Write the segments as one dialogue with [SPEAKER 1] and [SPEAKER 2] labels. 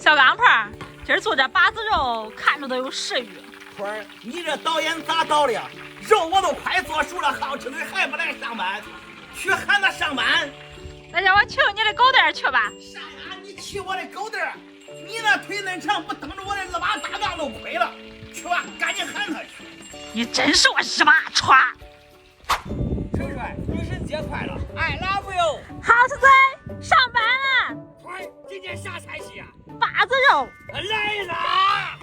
[SPEAKER 1] 小钢炮，今儿做这把子肉，看着都有食欲。
[SPEAKER 2] 春儿，你这导演咋导的？肉我都快做熟了，好吃的还不来上班？去喊他上班。
[SPEAKER 1] 那叫我去你的狗蛋去吧。
[SPEAKER 2] 上哪？你去我的狗蛋！你那腿恁长，不蹬着我的2把大杠都亏了。去吧，赶紧喊他去。
[SPEAKER 1] 你真是我日妈歘！
[SPEAKER 2] 陈帅，女神节快乐 ！I love you。
[SPEAKER 1] 好吃嘴，上班了。
[SPEAKER 2] 春儿，今天啥菜系啊？
[SPEAKER 1] 把子肉。
[SPEAKER 2] 来啦！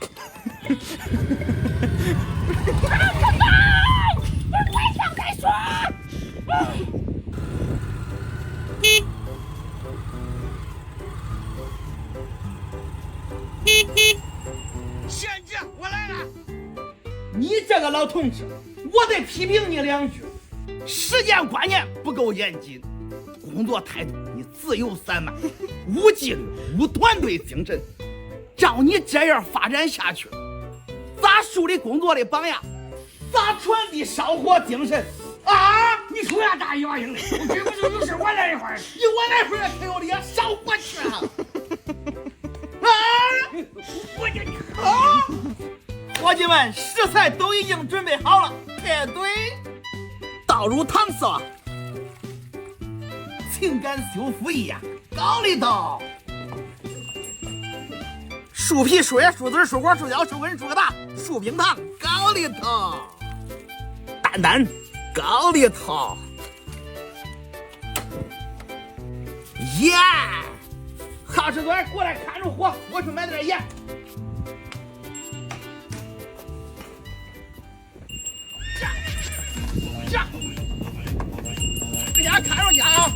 [SPEAKER 1] 晚上再说。
[SPEAKER 2] 贤姐，我来了。你这个老同志，我得批评你2句：时间观念不够严谨，工作态度你自由散漫，无纪律，无团队精神。照你这样发展下去，咋树立工作的榜样？咋传递烧火精神？啊！
[SPEAKER 3] 你出来大牙鹰的，我这不就有事我来一会儿，
[SPEAKER 2] 你我来会儿可有理，烧火去啊！啊！
[SPEAKER 3] 我这
[SPEAKER 2] 啊！伙计们，食材都已经准备好了，排队倒入搪塞，情感修复液高里头，树皮、树叶、树籽、树果、树胶、树根、树疙瘩、树冰糖高里头，蛋蛋高里头，盐，好吃嘴过来看着火，我去买点盐。下，给大家看着去啊！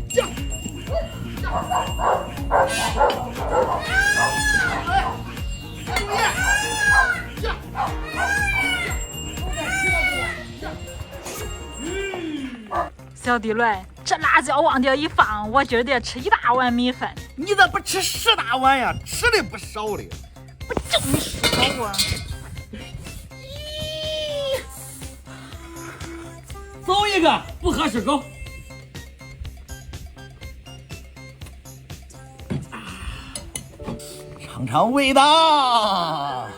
[SPEAKER 2] 下，注意，下。
[SPEAKER 1] 小地雷，这辣椒往地一放，我今儿得吃1大碗米饭。
[SPEAKER 2] 你咋不吃10大碗呀？吃的不少的。
[SPEAKER 1] 不就是吗？
[SPEAKER 3] 走一个不合适狗。
[SPEAKER 2] 尝尝味道。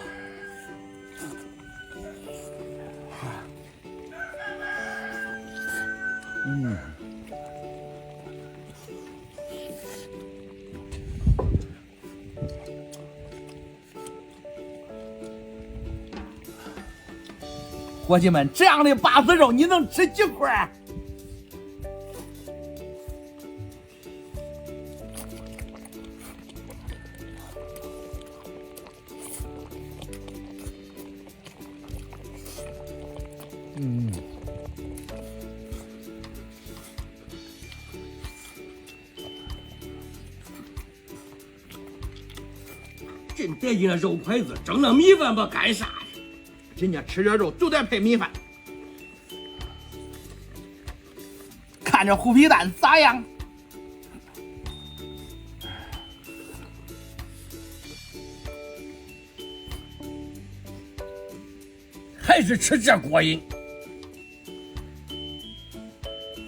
[SPEAKER 2] 伙计们，这样的把子肉你能吃几块？
[SPEAKER 3] 真得劲的肉筷子，整那米饭吧干啥呀？
[SPEAKER 2] 人家吃这肉就得配米饭。看这虎皮蛋咋样？
[SPEAKER 3] 还是吃这过瘾。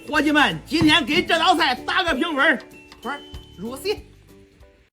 [SPEAKER 2] 伙计们，今天给这道菜打个评分，入席。